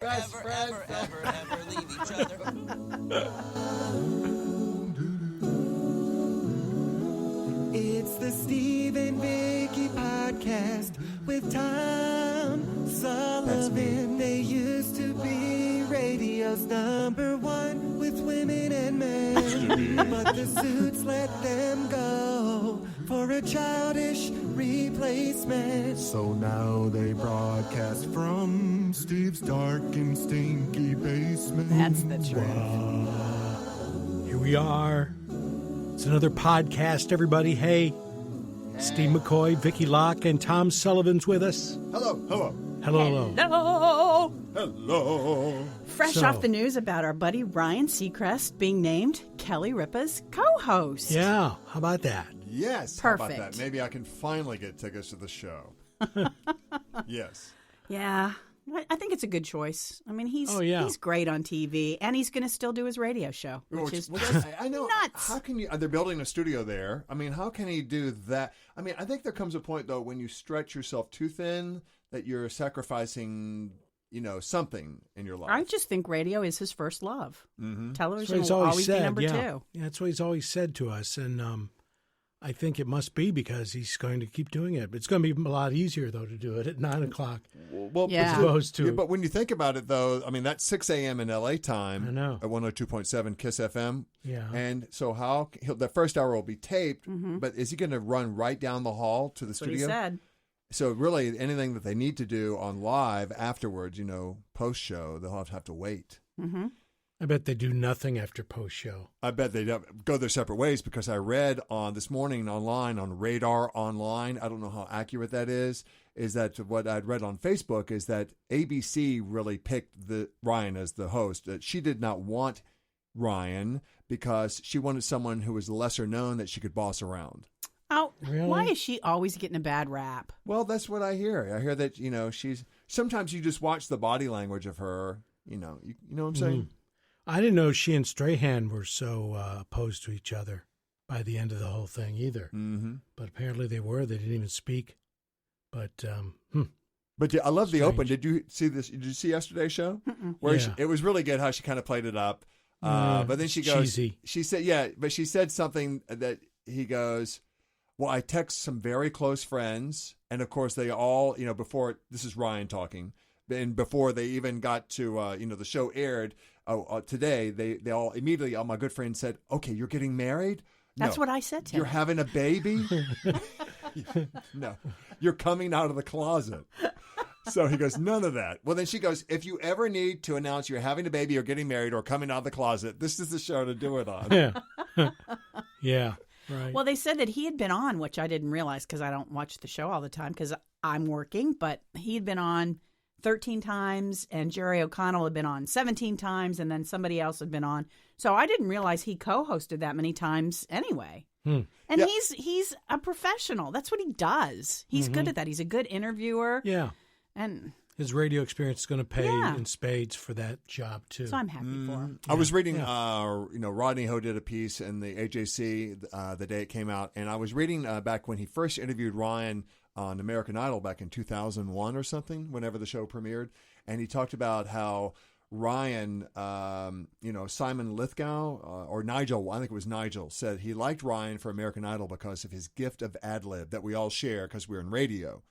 Ever leave each other. It's the Steve and Vikki podcast with Tom Sullivan. They used to be radio's number one with women and men, but the suits let them go for a childish replacement. So now they broadcast from Steve's dark and stinky basement. That's the truth. Here we are. It's another podcast, everybody. Hey, Steve McCoy, Vikki Locke, and Tom Sullivan's with us. Hello. Hello. Hello. Fresh off the news about our buddy Ryan Seacrest being named Kelly Ripa's co-host. Yeah, how about that? Yes. Perfect. How about that? Maybe I can finally get tickets to the show. Yes. Yeah, I think it's a good choice. I mean, he's great on TV, and he's going to still do his radio show, which is just I know. nuts. How can you? They're building a studio there. I mean, how can he do that? I mean, I think there comes a point though when you stretch yourself too thin that you're sacrificing, something in your life. I just think radio is his first love. Mm-hmm. Television will always be number two. Yeah, that's what he's always said to us, and I think it must be because he's going to keep doing it. It's going to be a lot easier, though, to do it at 9 o'clock. Well, yeah. As opposed to... but when you think about it, though, I mean, that's 6 a.m. in L.A. time. I know. At 102.7 KISS FM. Yeah. And so the first hour will be taped, but is he going to run right down the hall to the That's studio? what he said. So really, anything that they need to do on live afterwards, post-show, they'll have to wait. Mm-hmm. I bet they do nothing after post-show. I bet they go their separate ways because I read this morning online on Radar Online, I don't know how accurate that is that what I'd read on Facebook is that ABC really picked Ryan as the host. That she did not want Ryan because she wanted someone who was lesser known that she could boss around. Oh, really? Why is she always getting a bad rap? Well, that's what I hear. I hear that, she's sometimes you just watch the body language of her, you know what I'm saying? I didn't know she and Strahan were so opposed to each other by the end of the whole thing either. Mm-hmm. But apparently they were. They didn't even speak. But But I love the Strange. open. Did you see this? Did you see yesterday's show? Mm-mm. Where Yeah. it was really good how she kind of played it up. But then she goes, cheesy. she said, but she said something that he goes, well, I text some very close friends. And of course they all, before, this is Ryan talking. And before they even got to, the show aired today, they all immediately, all my good friends said, okay, you're getting married? That's No. what I said to You're him. having a baby? No, you're coming out of the closet. So he goes, none of that. Well, then she goes, if you ever need to announce you're having a baby or getting married or coming out of the closet, this is the show to do it on. Yeah. Yeah. Right. Well, they said that he had been on, which I didn't realize because I don't watch the show all the time because I'm working, but he had been on 13 times and Jerry O'Connell had been on 17 times and then somebody else had been on. So I didn't realize he co-hosted that many times anyway. And Yeah. he's a professional. That's what he does. He's good at that. He's a good interviewer. Yeah. And His radio experience is going to pay Yeah. in spades for that job, too. so I'm happy for him. I was reading, Rodney Ho did a piece in the AJC the day it came out, and I was reading back when he first interviewed Ryan on American Idol back in 2001 or something, whenever the show premiered, and he talked about how Ryan, Simon Lithgow or Nigel, I think it was Nigel, said he liked Ryan for American Idol because of his gift of ad lib that we all share because we're in radio.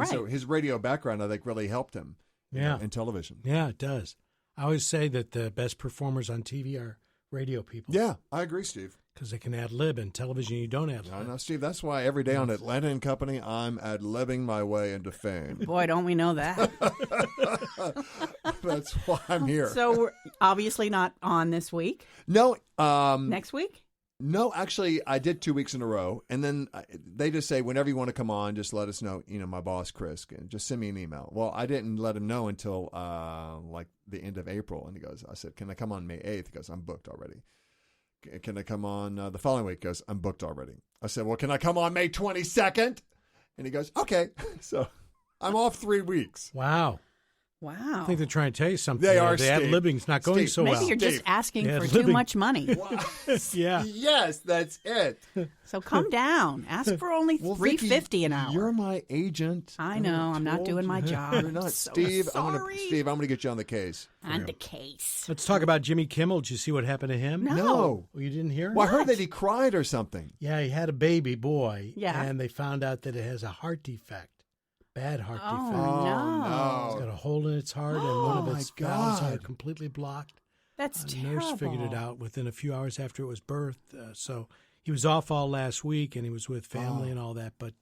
So his radio background, I think, really helped him. In television. Yeah, it does. I always say that the best performers on TV are radio people. Yeah, I agree, Steve. Because they can ad-lib. In television, you don't ad-lib. No, Steve, that's why every day on Atlanta and Company, I'm ad-libbing my way into fame. Boy, don't we know that. That's why I'm here. So we're obviously not on this week. No. Next week? No, actually, I did 2 weeks in a row. And then they just say, whenever you want to come on, just let us know. My boss, Chris, just send me an email. Well, I didn't let him know until like the end of April. And I said, can I come on May 8th? He goes, I'm booked already. Can I come on the following week? He goes, I'm booked already. I said, well, can I come on May 22nd? And he goes, okay. So I'm off 3 weeks. Wow. Wow. I think they're trying to tell you something. They are, The Steve. ad-libbing's not going Steve, so Maybe well. you're just Dave. asking Yeah, for too living. much money. Yeah. Yes, that's it. So come down. Ask for only Vikki, $3.50 an hour. You're my agent. I know. I'm not told doing you. my job. You're not, So Steve. sorry. Steve, I'm gonna get you on the case. On the case. Let's talk about Jimmy Kimmel. Did you see what happened to him? No. Oh, you didn't hear? Well, I heard that he cried or something. Yeah, he had a baby boy. Yeah. And they found out that it has a heart defect. Bad heart Oh, defect. no. It's got a hole in its heart, and one of Oh, its my valves are God. completely blocked. That's A terrible. nurse figured it out within a few hours after it was birthed. So he was off all last week, and he was with family and all that. But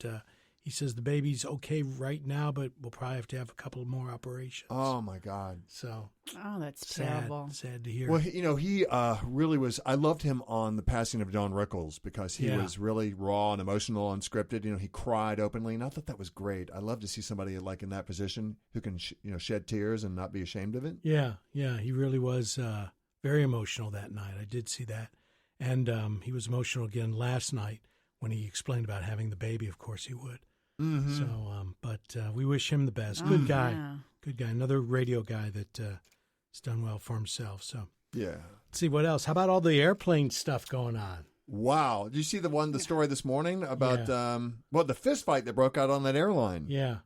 he says the baby's okay right now, but we'll probably have to have a couple more operations. Oh my God. So Oh, that's sad, terrible. sad to hear. Well, he really was. I loved him on the passing of Don Rickles because he Yeah. was really raw and emotional, unscripted. He cried openly, and I thought that was great. I love to see somebody like in that position who can shed tears and not be ashamed of it. Yeah, he really was very emotional that night. I did see that. And he was emotional again last night when he explained about having the baby. Of course he would. Mm-hmm. So, but we wish him the best. Good guy. Yeah. Good guy. Another radio guy that has done well for himself. So Yeah. let's see what else. How about all the airplane stuff going on? Wow. Did you see the story this morning about Yeah. the fist fight that broke out on that airline? Yeah.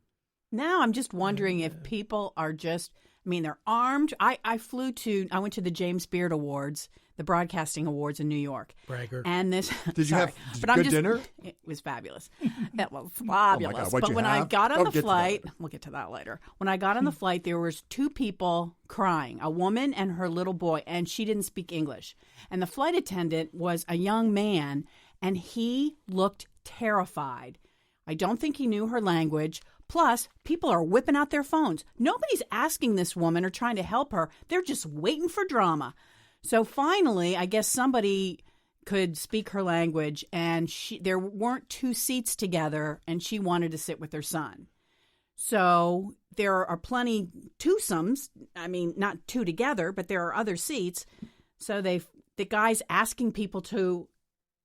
Now I'm just wondering if people are just, they're armed. I went to the James Beard Awards, the Broadcasting Awards in New York. Bragger. And this, Did you sorry, have but good dinner? It was fabulous. It was fabulous. God, what'd But you when I have? got on Oh, the get to that flight, later. we'll get to that later. When I got on the flight, there was two people crying, a woman and her little boy, and she didn't speak English. And the flight attendant was a young man, and he looked terrified. I don't think he knew her language. Plus, people are whipping out their phones. Nobody's asking this woman or trying to help her. They're just waiting for drama. So finally, I guess somebody could speak her language, and there weren't two seats together, and she wanted to sit with her son. So there are plenty twosomes. Not two together, but there are other seats. So the guy's asking people to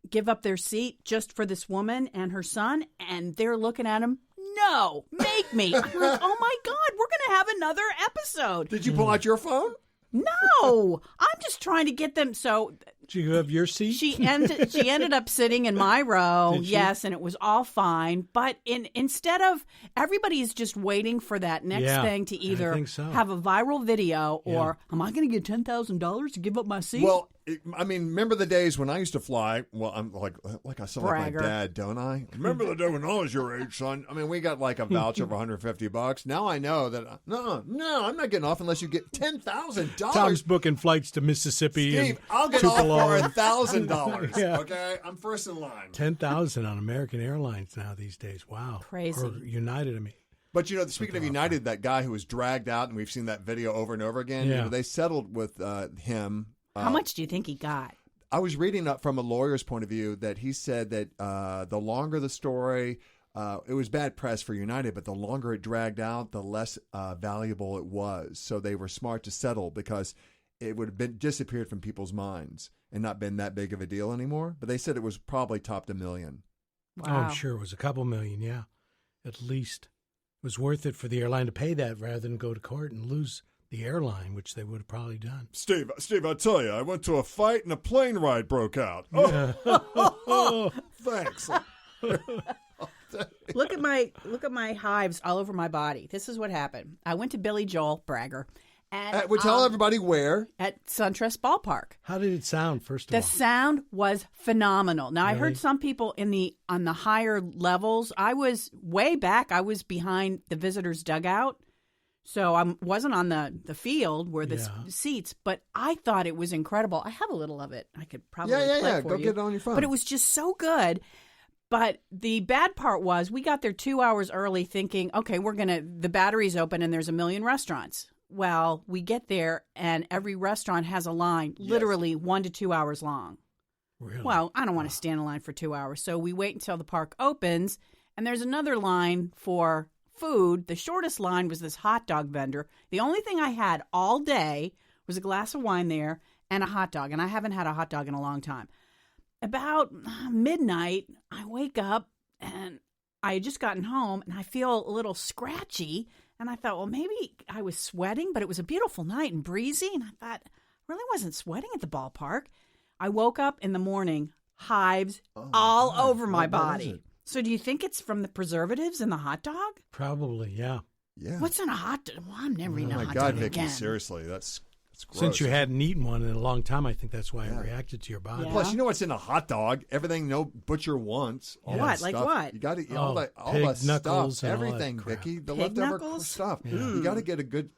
give up their seat just for this woman and her son, and they're looking at him. No, make me. I'm like, oh my God, we're going to have another episode. Did you pull out your phone? No, I'm just trying to get them. So Did you have your seat? she ended up sitting in my row. Did she? Yes, and it was all fine. But instead of everybody's just waiting for that next Yeah, thing to I either think so. have a viral video or am I going to get $10,000 to give up my seat? Well, remember the days when I used to fly? Well, I'm like I sound like Bragger. my dad, don't I? Remember the day when I was your age, son? We got like a voucher of $150. Now I know that no, I'm not getting off unless you get $10,000. Tom's booking flights to Mississippi. Steve, and I'll get off Tupelo. for $1,000. Yeah. Okay, I'm first in line. 10,000 on American Airlines now these days. Wow. Crazy. Or United, I mean. But speaking of United, that guy who was dragged out, and we've seen that video over and over again. Yeah. They settled with him. How much do you think he got? I was reading up from a lawyer's point of view that he said that the longer the story, it was bad press for United, but the longer it dragged out, the less valuable it was. So they were smart to settle because it would have been disappeared from people's minds and not been that big of a deal anymore. But they said it was probably topped $1 million. Oh, I'm sure it was a couple million, yeah. At least. It was worth it for the airline to pay that rather than go to court and lose the airline, which they would have probably done. Steve, I tell you, I went to a fight and a plane ride broke out. Thanks. Look at my hives all over my body. This is what happened. I went to Billy Joel, bragger, and We tell everybody where. at SunTrust Ballpark. How did it sound, first of The all? sound was phenomenal. Now I Really? heard some people on the higher levels. I was way back. I was behind the visitors' dugout, so I wasn't on the field where the Yeah. seats. But I thought it was incredible. I have a little of it. I could probably Yeah. play for Go you. get it on your phone. But it was just so good. But the bad part was we got there 2 hours early thinking, okay, the battery's open and there's 1 million restaurants. Well, we get there and every restaurant has a line literally 1 to 2 hours long. Really? Well, I don't want to stand in line for 2 hours. So we wait until the park opens and there's another line for food. The shortest line was this hot dog vendor. The only thing I had all day was a glass of wine there and a hot dog. And I haven't had a hot dog in a long time. About midnight, I wake up and I had just gotten home and I feel a little scratchy. And I thought, well, maybe I was sweating, but it was a beautiful night and breezy. And I thought, I really wasn't sweating at the ballpark. I woke up in the morning, hives all over my body. So do you think it's from the preservatives in the hot dog? Probably, yeah. Yeah. What's in a hot dog? Well, I'm never eating a Oh, my hot God, dog Vikki, again. seriously. That's gross. Since you hadn't eaten one in a long time, I think that's why Yeah. it reacted to your body. Yeah. Plus, you know what's in a hot dog? Everything no butcher wants. All What? that Like stuff. what? You got to eat Oh, all that pig knuckles stuff. and all that Everything, crap. Vikki. The Pig leftover knuckles? stuff. Yeah. You got to get a good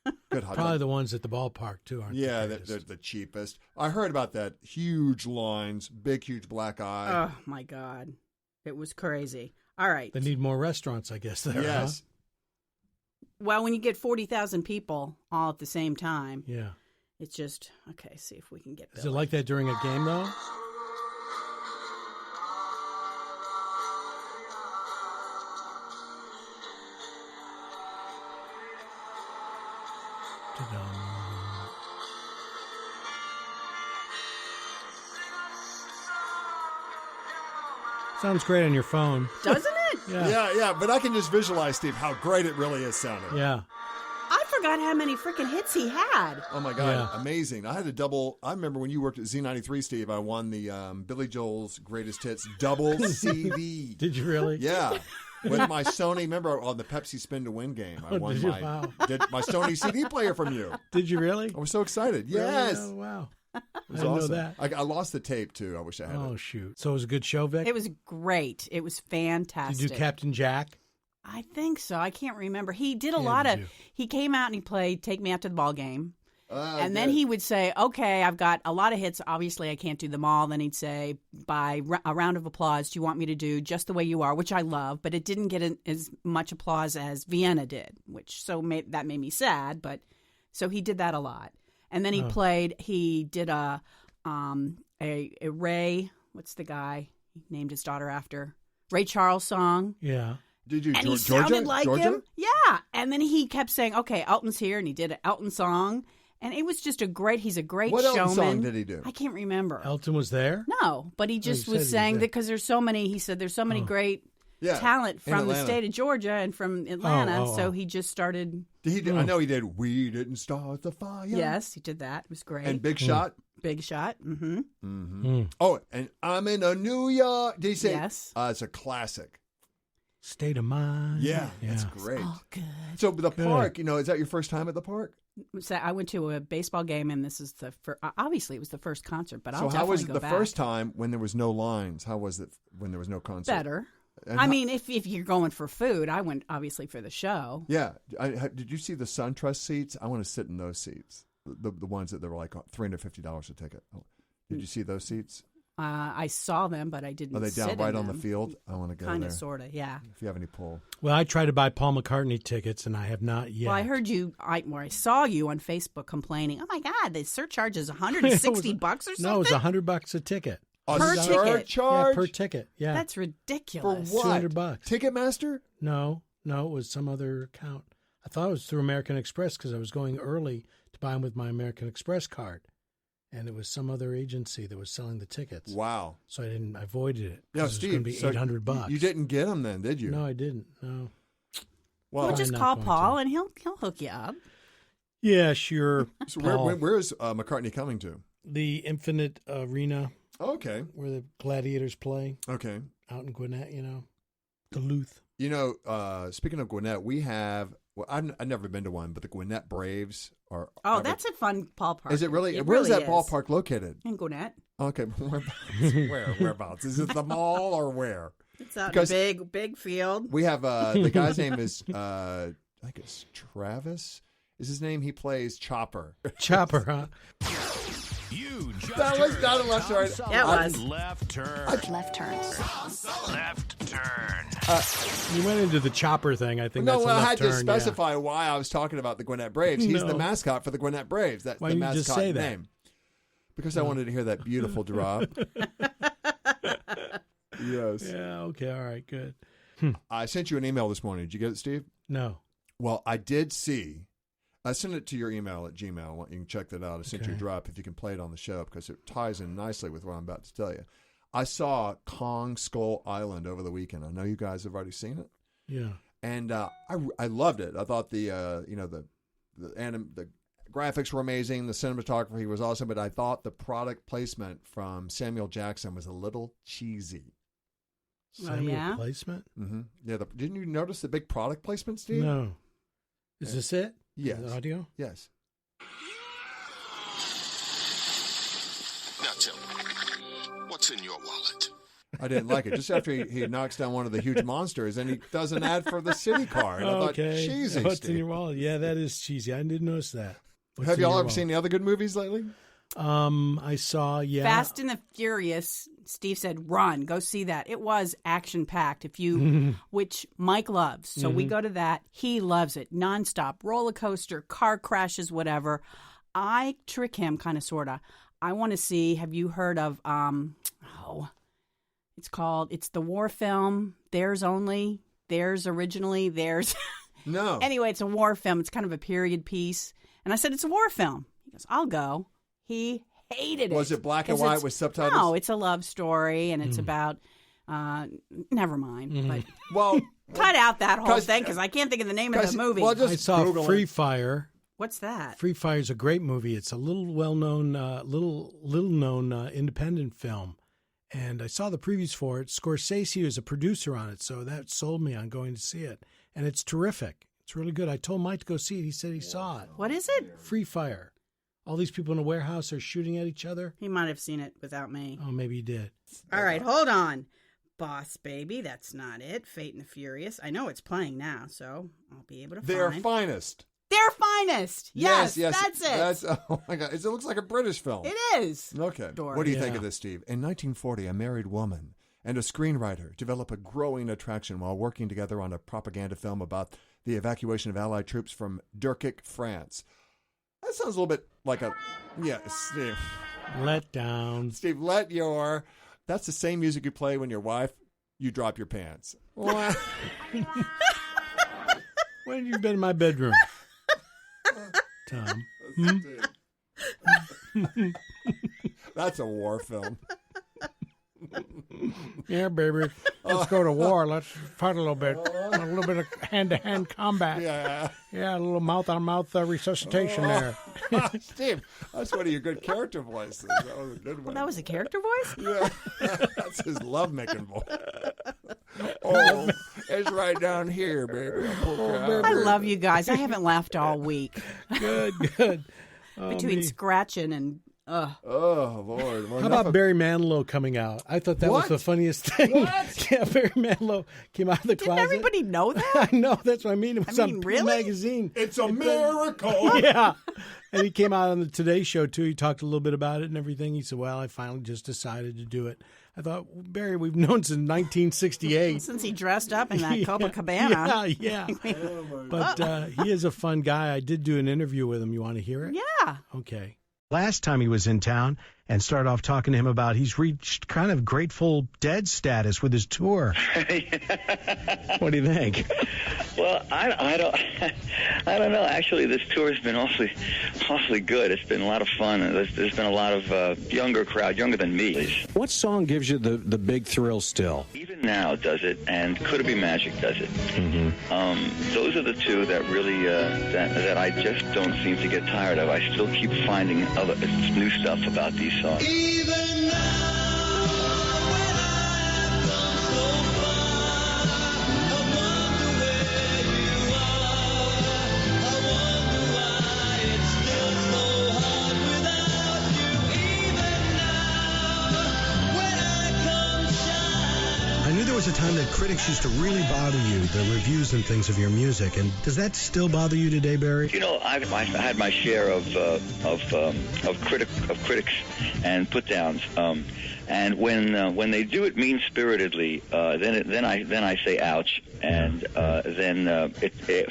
hot Probably dog. the ones at the ballpark, too, aren't Yeah, they? they're the cheapest. I heard about that. Huge lines, big, huge black eye. Oh, my God. It was crazy. All right. They need more restaurants, I guess, there, Yes. Well, when you get 40,000 people all at the same time, huh? Yeah. it's just, okay, see if we can get Is it Billy. like that during a game, though? Ta-dum. Sounds great on your phone. Doesn't it? Yeah. Yeah, but I can just visualize, Steve, how great it really is sounding. Yeah. I forgot how many freaking hits he had. Oh, my God. Yeah. Amazing. I had a double. I remember when you worked at Z93, Steve, I won the Billy Joel's Greatest Hits double CD. Did you really? Yeah. With my Sony, remember on the Pepsi Spin to Win game, I Oh, won did you? my Wow. my Sony CD player from you. Did you really? I was so excited. Yes. Really? Oh, wow. It I was didn't awesome. know that. I lost the tape, too. I wish I had Oh, it. shoot. So it was a good show, Vic? It was great. It was fantastic. Did you do Captain Jack? I think so. I can't remember. He did a Yeah, lot did of. you? He came out and he played "Take Me Out to the Ball Game," and then good. he would say, "Okay, I've got a lot of hits. Obviously, I can't do them all." Then he'd say, "By a round of applause, do you want me to do Just the Way You Are?" Which I love, but it didn't get as much applause as Vienna did, which that made me sad. But so he did that a lot, and then he played. He did a Ray. What's the guy he named his daughter after? Ray Charles song. Yeah. Did you And he Georgia? sounded like Georgia? him. Yeah. And then he kept saying, okay, Elton's here. And he did an Elton song. And it was just he's a great What showman. Elton song did he do? I can't remember. Elton was there? No, but he just he said was he saying was that there. because there's so many, he said there's so many great Yeah, talent in from the Atlanta. state of Georgia and from Atlanta. oh, so oh. he just started, Did he do, I know he did We Didn't Start the Fire. yes, he did that. It was great. And Big Shot. Big Shot. Mm-hmm. Mm-hmm. Oh, and I'm in a New York. Did he say? Yes. It's a classic. State of Mind. Yeah, that's great. Oh, good. So the Good. park, is that your first time at the park? So I went to a baseball game, and this is the first. Obviously, it was the first concert, but I'll So definitely how was it go the back. first time when there was no lines? How was it when there was no concert? Better. And I how- mean, if you're going for food, I went obviously for the show. Yeah. Did you see the SunTrust seats? I want to sit in those seats. The ones that they were like $350 a ticket. Oh, did you see those seats? I saw them, but I didn't. Are they sit down right in on the them. field? I want to go Kind there. of, sort of, yeah. If you have any pull. Well, I tried to buy Paul McCartney tickets, and I have not yet. Well, I heard you. I saw you on Facebook complaining. Oh my God, the surcharge is $160 bucks or something. No, it was $100 a ticket. A Per ticket. surcharge? Yeah, per ticket. Yeah. That's For ridiculous. what? $200. Ticketmaster? No, it was some other account. I thought it was through American Express because I was going early to buy them with my American Express card. And it was some other agency that was selling the tickets. Wow. So I avoided it. Yeah, 'cause Steve. it was going to be $800. You didn't get them then, did you? No, I didn't. No. Well, Well, just I'm not call going Paul to. and he'll hook you up. Yeah, sure. so Paul. where's McCartney coming to? The Infinite Arena Okay. where the Gladiators play Okay. out in Gwinnett, Duluth. Speaking of Gwinnett, we have. Well, I've never been to one, but the Gwinnett Braves are. Oh, that's a fun ballpark. Is it really? It Where's really that ballpark located? In Gwinnett. Okay, whereabouts? Is it the mall or where? It's out Because- in a big field. We have the guy's name is I think it's Travis. Is his name? He plays Chopper. Chopper, huh? You just That was heard not a left turn. Yeah, it was. Left turn. Left turns. Left turn. You went into the Chopper thing. I think No, that's a well, I left had turn. to specify why I was talking about the Gwinnett Braves. He's No. the mascot for the Gwinnett Braves. That's Why the didn't you mascot just say that? name. Because I wanted to hear that beautiful drop. Yes. Yeah, okay, all right, good. I sent you an email this morning. Did you get it, Steve? No. Well, I did see. I sent it to your email at Gmail. You can check that out. I sent you a Okay. drop if you can play it on the show because it ties in nicely with what I'm about to tell you. I saw Kong Skull Island over the weekend. I know you guys have already seen it. Yeah. and I loved it. I thought the graphics were amazing, the cinematography was awesome, but I thought the product placement from Samuel Jackson was a little cheesy. Samuel yeah? placement? Mm-hmm. Yeah, didn't you notice the big product placement, Steve? No. Is this it? Yes. The audio? Yes. Now tell me, what's in your wallet? I didn't like it. Just after he knocks down one of the huge monsters, and he does an ad for the city card. I thought, cheesy, What's Steve. in your wallet? Yeah, that is cheesy. I didn't notice that. What's Have in y'all your ever wallet? seen any other good movies lately? I saw, yeah. Fast and the Furious. Steve said, "Run, go see that." It was action packed. If you, which Mike loves, so we go to that. He loves it, nonstop, roller coaster, car crashes, whatever. I trick him, kind of, sorta. I want to see. Have you heard of? It's the war film. There's originally. There's No. anyway. It's a war film. It's kind of a period piece. And I said, "It's a war film." He goes, "I'll go." He hated it. Was it black and 'Cause white it's- with subtitles? No, it's a love story, and it's about. Never mind. But Well, cut out that whole 'cause- thing because I can't think of the name of the movie. well, just I saw Google Free it. Fire. What's that? Free Fire is a great movie. It's a little well-known, little-known independent film. And I saw the previews for it. Scorsese is a producer on it, so that sold me on going to see it. And it's terrific. It's really good. I told Mike to go see it. He said he saw it. What is it? Free Fire. All these people in a warehouse are shooting at each other. He might have seen it without me. Oh, maybe he did. All right, hold on. Boss Baby, that's not it. Fate and the Furious. I know it's playing now, so I'll be able to Their find. finest. Their Finest. Yes, that's it. Oh my God! It looks like a British film. It is. Okay. Story. What do you think Yeah. of this, Steve? In 1940, a married woman and a screenwriter develop a growing attraction while working together on a propaganda film about the evacuation of Allied troops from Dunkirk, France. That sounds a little bit like a... Yeah, Steve. Let down. Steve, that's the same music you play when your wife, you drop your pants. What? When have you been in my bedroom? Tom. That's a war film. Yeah, baby. Let's go to war. Let's fight a little bit. A little bit of hand-to-hand combat. Yeah. Yeah, a little mouth-on-mouth resuscitation there. Steve, that's one of your good character voices. That was a good one. Well, that was a character voice? Yeah, that's his lovemaking voice. Oh, it's right down here, baby. I love you guys. I haven't laughed all week. Good. Between me. scratching and... Oh, Lord. Well, How about Barry Manilow coming out? I thought that was What? the funniest thing. What? Yeah, Barry Manilow came out of the Didn't closet. everybody know that? I know, that's what I mean. It was on People really? magazine. It's a miracle. Yeah. And he came out on the Today Show, too. He talked a little bit about it and everything. He said, well, I finally just decided to do it. I thought, Barry, we've known since 1968. Since he dressed up in that Copacabana. Yeah. But he is a fun guy. I did do an interview with him. You want to hear it? Yeah. Okay. Last time he was in town and started off talking to him about he's reached kind of Grateful Dead status with his tour. What do you think? Well, I don't know. Actually, this tour has been awfully good. It's been a lot of fun. There's been a lot of younger crowd, younger than me. What song gives you the big thrill still? Even Now does it, and Could It Be Magic does it. Mm-hmm. Those are the two that really that I just don't seem to get tired of. I still keep finding other new stuff about these songs. Even now, when I've come so far, I wonder where you are. I wonder why it's still so hard without you. Even now, when I come shine. I knew there was a time that critics used to really bother you, the reviews and things of your music. And does that still bother you today, Barry? You know, I've had my share of critics and put downs. And when they do it mean-spiritedly, then I say ouch, and then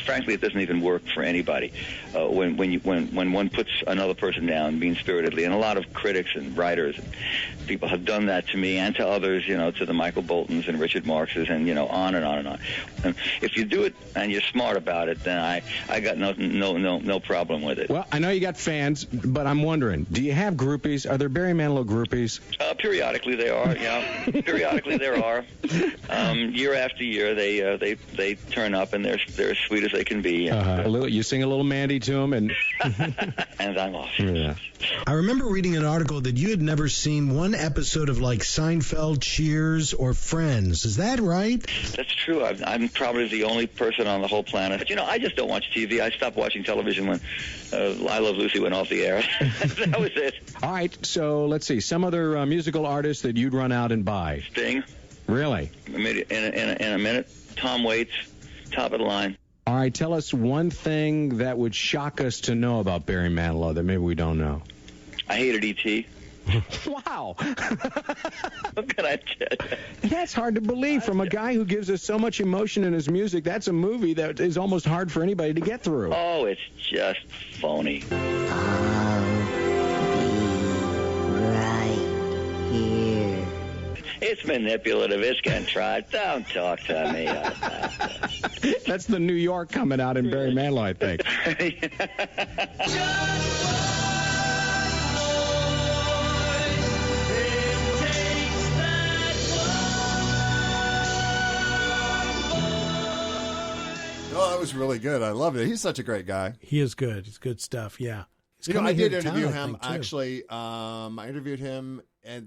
frankly it doesn't even work for anybody. When one puts another person down mean-spiritedly, and a lot of critics and writers and people have done that to me and to others, to the Michael Boltons and Richard Marxes, and on and on and on. And if you do it and you're smart about it, then I got no problem with it. Well, I know you got fans, but I'm wondering, do you have groupies? Are there Barry Manilow groupies? Periodically. periodically they are. Yeah, periodically there are. Year after year, they turn up and they're as sweet as they can be. You sing a little Mandy to them, and and I'm off. yeah. I remember reading an article that you had never seen one episode of like Seinfeld, Cheers, or Friends. Is that right? That's true. I'm probably the only person on the whole planet. But, I just don't watch TV. I stopped watching television when I Love Lucy went off the air. That was it. All right, so let's see. Some other musical artists that you'd run out and buy. Sting. Really? In a minute. Tom Waits, top of the line. All right, tell us one thing that would shock us to know about Barry Manilow that maybe we don't know. I hated E.T. Wow. What can I tell you? That's hard to believe from a guy who gives us so much emotion in his music. That's a movie that is almost hard for anybody to get through. Oh, it's just phony. It's manipulative. It's contrived. Don't talk to me about that. That's the New York coming out in Barry Manilow, I think. Oh, that was really good. I loved it. He's such a great guy. He is good. He's good stuff. Yeah. He's I coming here did to interview town, I him think, too. actually. I interviewed him at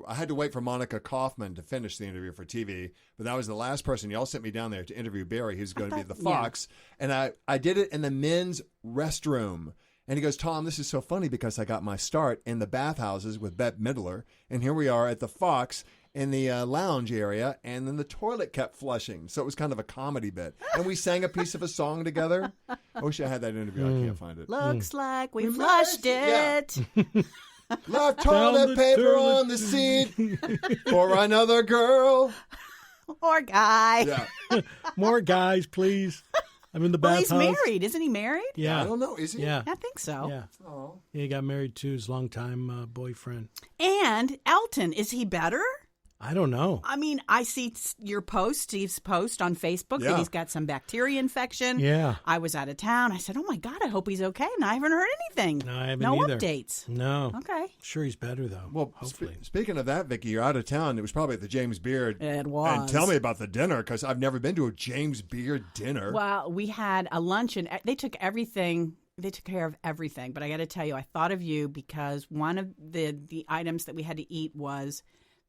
I had to wait for Monica Kaufman to finish the interview for TV, but that was the last person. Y'all sent me down there to interview Barry. He's going to be at the Fox, and I did it in the men's restroom. And he goes, Tom, this is so funny because I got my start in the bathhouses with Bette Midler, and here we are at the Fox in the lounge area, and then the toilet kept flushing. So it was kind of a comedy bit. And we sang a piece of a song together. I wish I had that interview. I can't find it. Looks like we flushed it. Yeah. Left toilet paper on the seat for another girl. Or guy. Yeah. More guys, please. I'm in the Well, he's bathhouse. married. Isn't he married? Yeah. I don't know. Is he? Yeah. I think so. Yeah. Oh. Yeah, he got married to his longtime boyfriend. And Elton, is he better? I don't know. I mean, I see your post, Steve's post on Facebook Yeah. that he's got some bacteria infection. Yeah. I was out of town. I said, oh, my God, I hope he's okay. And I haven't heard anything. No, I haven't No either. updates. No. Okay. Sure he's better, though. Well, hopefully. speaking of that, Vikki, you're out of town. It was probably at the James Beard. It was. And tell me about the dinner, because I've never been to a James Beard dinner. Well, we had a lunch, and they took everything. They took care of everything. But I got to tell you, I thought of you because one of the items that we had to eat was,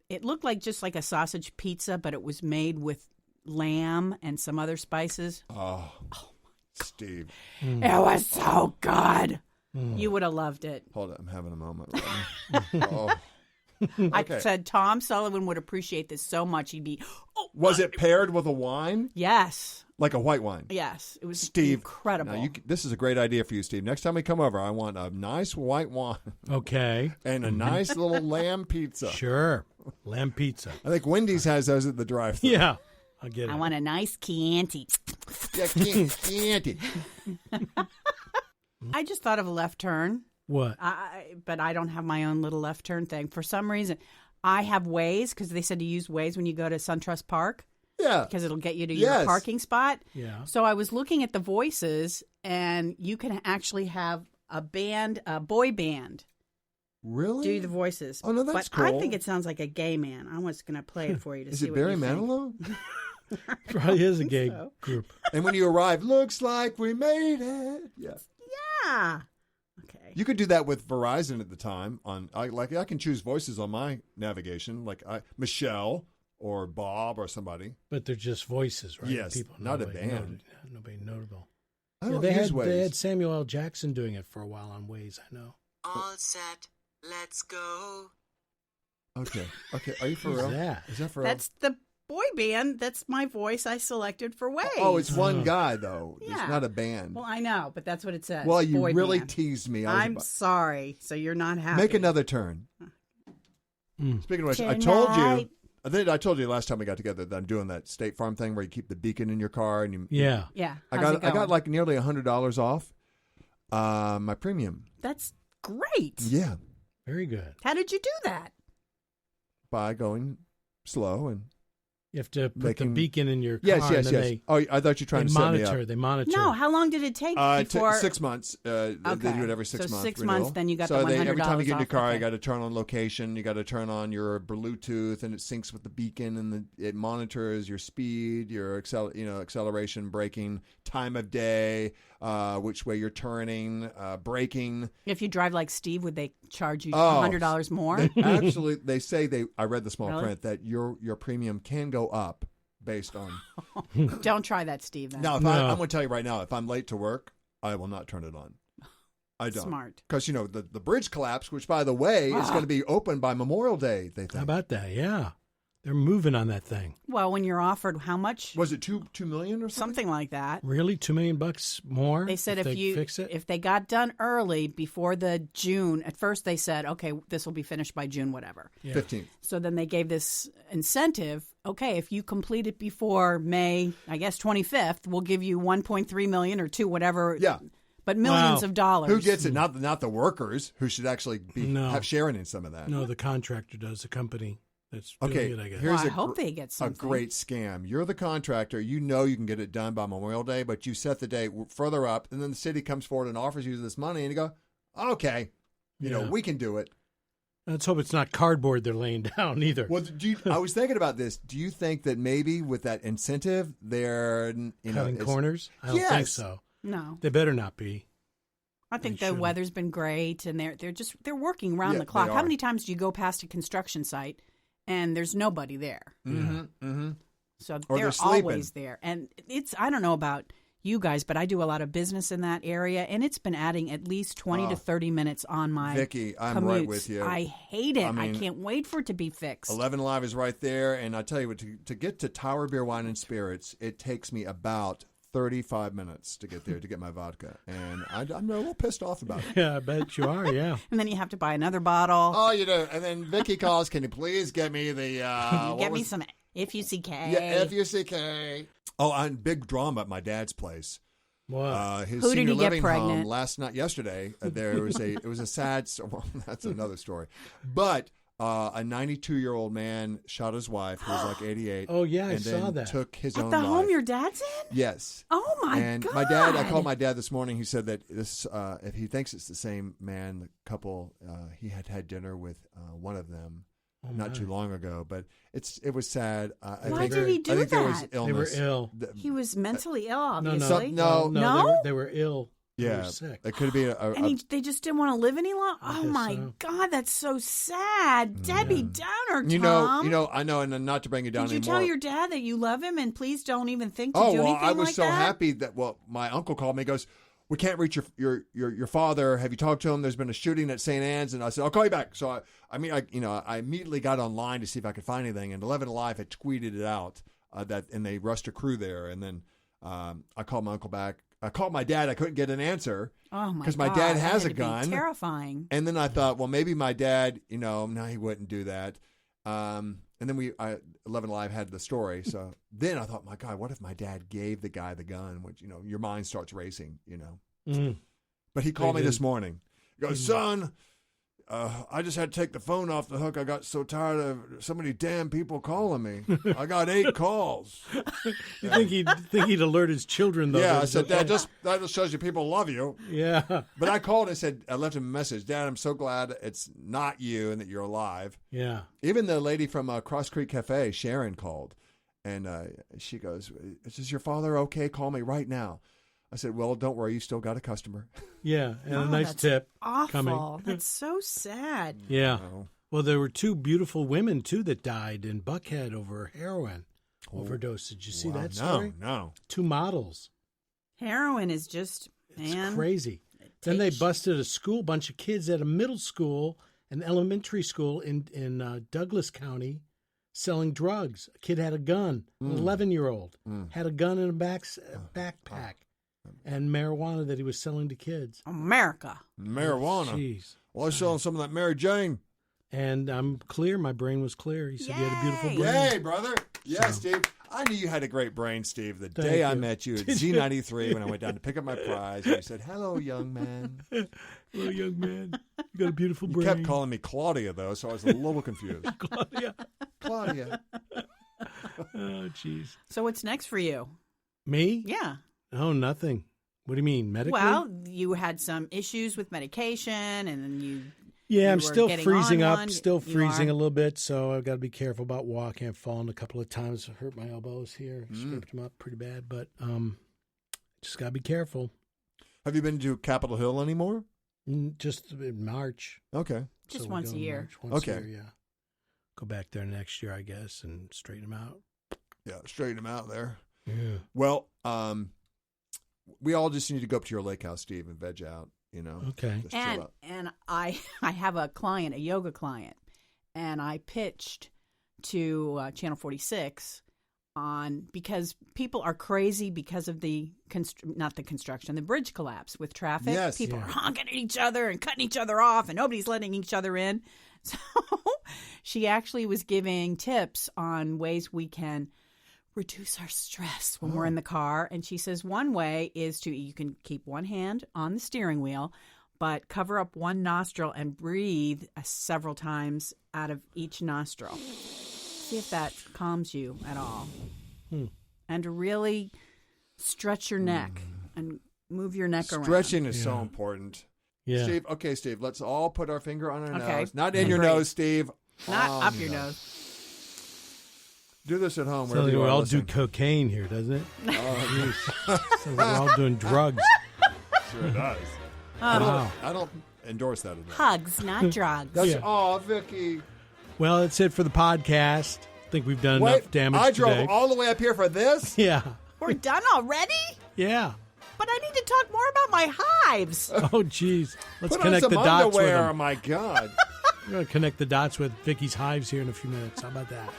it looked like just like a sausage pizza, but it was made with lamb and some other spices. Oh Steve. It was so good. You would have loved it. Hold on, I'm having a moment. Oh. I Okay. said Tom Sullivan would appreciate this so much. He'd be, oh, Was it paired with a wine? yes, Like a white wine? yes. It was Steve, incredible. now this is a great idea for you, Steve. Next time we come over, I want a nice white wine Okay. and a nice little lamb pizza. Sure. Lamb pizza. I think Wendy's has those at the drive-thru. Yeah. I'll get it. I want a nice Chianti. Yeah, candy. I just thought of a left turn. What? But I don't have my own little left turn thing. For some reason, I have Waze because they said to use Waze when you go to SunTrust Park Yeah. because it'll get you to Yes. your parking spot. Yeah. So I was looking at the voices, and you can actually have a boy band, Really? do the voices. Oh, no, that's but I cool. think it sounds like a gay man. I was going to play it for you to Is see it what Barry you think. Manilow? Probably is a gay so. group. And when you arrive, looks like we made it. Yeah. Yeah. Okay. You could do that with Verizon at the time. I can choose voices on my navigation, like Michelle or Bob or somebody. But they're just voices, right? Yes, not a band. Nobody notable. I don't they use had Waze. they had Samuel L. Jackson doing it for a while on Waze. I know. All set, let's go. Okay. Are you for Who's real? that? Is that for real? That's the boy band. That's my voice I selected for Waze. Oh, it's one guy though. Yeah. It's not a band. Well, I know, but that's what it says. Well, you boy really band. teased me. I'm sorry. So you're not happy. Make another turn. Speaking of which, I told you last time we got together that I'm doing that State Farm thing where you keep the beacon in your car and you. Yeah. Yeah. I How's it got going? like nearly $100 off my premium. That's great. Yeah, Very good. How did you do that? by going slow and You have to put the beacon in your car. Yes. And then Oh, I thought you were trying to set me up. They monitor. No, how long did it take before? 6 months. They do it every 6 months. 6 renewal. months, then you got so the $100 every time you get in your off, car, okay. you got to turn on location. You got to turn on your Bluetooth, and it syncs with the beacon, and it monitors your speed, your acceleration, braking, time of day, which way you're turning, braking. If you drive like Steve, would they charge you $100 more? Actually, they say I read the small Really? print that your premium can go up based on. Don't try that, Steve. Then. Now, I'm going to tell you right now, if I'm late to work, I will not turn it on. I don't. Smart. Because, the bridge collapse, which, by the way, is going to be open by Memorial Day, they think. How about that? Yeah. They're moving on that thing. Well, when you're offered how much? Was it $2 million or something? Something like that. Really? $2 million more? They said fix it? if they got done early before the June, at first they said, okay, this will be finished by June, whatever. Yeah. 15th. So then they gave this incentive. Okay, if you complete it before May, I guess 25th, we'll give you 1.3 million or 2, whatever. Yeah. But millions of dollars. Who gets it? Not the workers, who should actually have sharing in some of that. No, the contractor does, the company. That's okay. doing it, I guess. Here's I hope they get something. A great scam. You're the contractor. You know you can get it done by Memorial Day, but you set the date further up, and then the city comes forward and offers you this money, and you go, okay, we can do it. Let's hope it's not cardboard they're laying down either. Well, I was thinking about this. Do you think that maybe with that incentive, they're cutting corners? I don't think so. No, they better not be. I think the weather's been great, and they're working round the clock. How many times do you go past a construction site and there's nobody there? Mm-hmm. Mm-hmm. So Or they're sleeping. always there, and I don't know about you guys, but I do a lot of business in that area, and it's been adding at least 20 to 30 minutes on my Vikki, I'm commutes. right with you. I hate it. I can't wait for it to be fixed. 11 Alive is right there, and I tell you what, to get to Tower Beer, Wine, and Spirits, it takes me about 35 minutes to get there to get my vodka, and I'm a little pissed off about it. Yeah, I bet you are, yeah. And then you have to buy another bottle. Oh, you do. And then Vikki calls, can you please get me the... get me some FUCK. Yeah, FUCK. Oh, and big drama at my dad's place. What? His Who did senior he get living pregnant? home yesterday. It was a sad. Well, that's another story. But a 92-year-old man shot his wife, who was like 88. Oh yeah, I and saw then that. Took his At own the life. home your dad's in? Yes. Oh my and God! My dad. I called my dad this morning. He said that this, if he thinks it's the same man, the couple, he had dinner with one of them. Not too long ago, but it was sad. Why did he do I think that? there was illness. They were ill. He was mentally ill, obviously. No. They were ill. They Yeah, were sick. it could be And they just didn't want to live any longer. Oh my so. God, that's so sad. Debbie Downer, Tom. You know, I know, and not to bring you down Did you anymore. tell your dad that you love him and please don't even think to Oh do well, anything I was like so that? happy that my uncle called me. He goes, "We can't reach your father. Have you talked to him? There's been a shooting at St. Anne's." And I said, "I'll call you back." So I immediately got online to see if I could find anything, and 11 Alive had tweeted it out and they rushed a crew there, and then I called my uncle back. I called my dad. I couldn't get an answer. Oh my God! Because my dad has that a had to be gun. Terrifying. And then I thought, well, maybe my dad, no, he wouldn't do that. And then 11 Alive had the story. So then I thought, my God, what if my dad gave the guy the gun? Which, your mind starts racing, But he called me this morning. He goes, son, I just had to take the phone off the hook. I got so tired of so many damn people calling me. I got 8 calls. You think he'd alert his children, though? Yeah, I said, Dad, that just shows you people love you. Yeah. But I called and said, I left him a message. Dad, I'm so glad it's not you and that you're alive. Yeah. Even the lady from Cross Creek Cafe, Sharon, called. And she goes, is your father okay? Call me right now. I said, well, don't worry. You still got a customer. Yeah, and a nice tip awful. coming. That's so sad. Yeah. Well, there were 2 beautiful women, too, that died in Buckhead over heroin overdose. Did you see that story? No. 2 models. Heroin is just, man. It's crazy. Then they busted a bunch of kids at a middle school and elementary school in Douglas County selling drugs. A kid had a gun, an 11-year-old, had a gun in a backpack. And marijuana that he was selling to kids. America. Marijuana. Jeez. Well, I was selling some of that Mary Jane. And I'm clear. My brain was clear. He said you had a beautiful brain. Yay, brother. Yeah, Steve. I knew you had a great brain, Steve, the day I met you at Did you? Z93 when I went down to pick up my prize. And you said, hello, young man. Hello, young man. You got a beautiful You brain. kept calling me Claudia, though, so I was a little confused. Claudia. Claudia. Oh, jeez. So what's next for you? Me? Yeah. Oh, nothing. What do you mean, medically? Well, you had some issues with medication, and then you. Yeah, you I'm were still getting freezing on up, one. still You freezing are? a little bit, so I've got to be careful about walking. I've fallen a couple of times. I hurt my elbows here, scraped them up pretty bad, but just got to be careful. Have you been to Capitol Hill anymore? Just in March. Okay. Just So we once go a in year. March, once a Okay. year, yeah. Go back there next year, I guess, and straighten them out. Yeah, straighten them out there. Yeah. Well, we all just need to go up to your lake house, Steve, and veg out, Okay. Just chill out. And I have a client, a yoga client, and I pitched to Channel 46 because people are crazy because of the the bridge collapse with traffic. Yes. People Yeah. are honking at each other and cutting each other off, and nobody's letting each other in. So she actually was giving tips on ways we can reduce our stress when we're in the car. And she says one way is you can keep one hand on the steering wheel, but cover up one nostril and breathe several times out of each nostril. See if that calms you at all. And to really stretch your neck and move your neck around. Stretching is Yeah. so important. Yeah. Steve, let's all put our finger on our Okay. nose. Not in your Breathe. nose, Steve. Not On up your nose. Do this at home. So wherever you we are all listening. do cocaine here, doesn't it? So we're all doing drugs. Sure does. Wow. I don't endorse that at all. Hugs, not drugs. That's Yeah. Vicky. Well, that's it for the podcast. I think we've done enough damage I drove today. all the way up here for this? Yeah. We're done already? Yeah. But I need to talk more about my hives. Oh, geez. Let's Put on connect some the dots with underwear. Oh, them. my God. We're going to connect the dots with Vicky's hives here in a few minutes. How about that?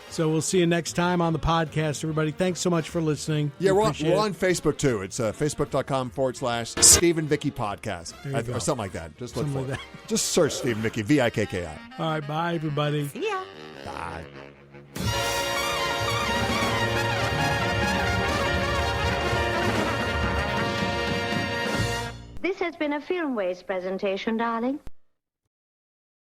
So we'll see you next time on the podcast, everybody. Thanks so much for listening. Yeah, We we're appreciate on it. Facebook, too. It's facebook.com/Steve and Vicky Podcast. There you go. Or something like that. Just look Something for like it. Just search Steve and Vicky, Vikki. All right. Bye, everybody. See ya. Bye. This has been a Film Waste presentation, darling.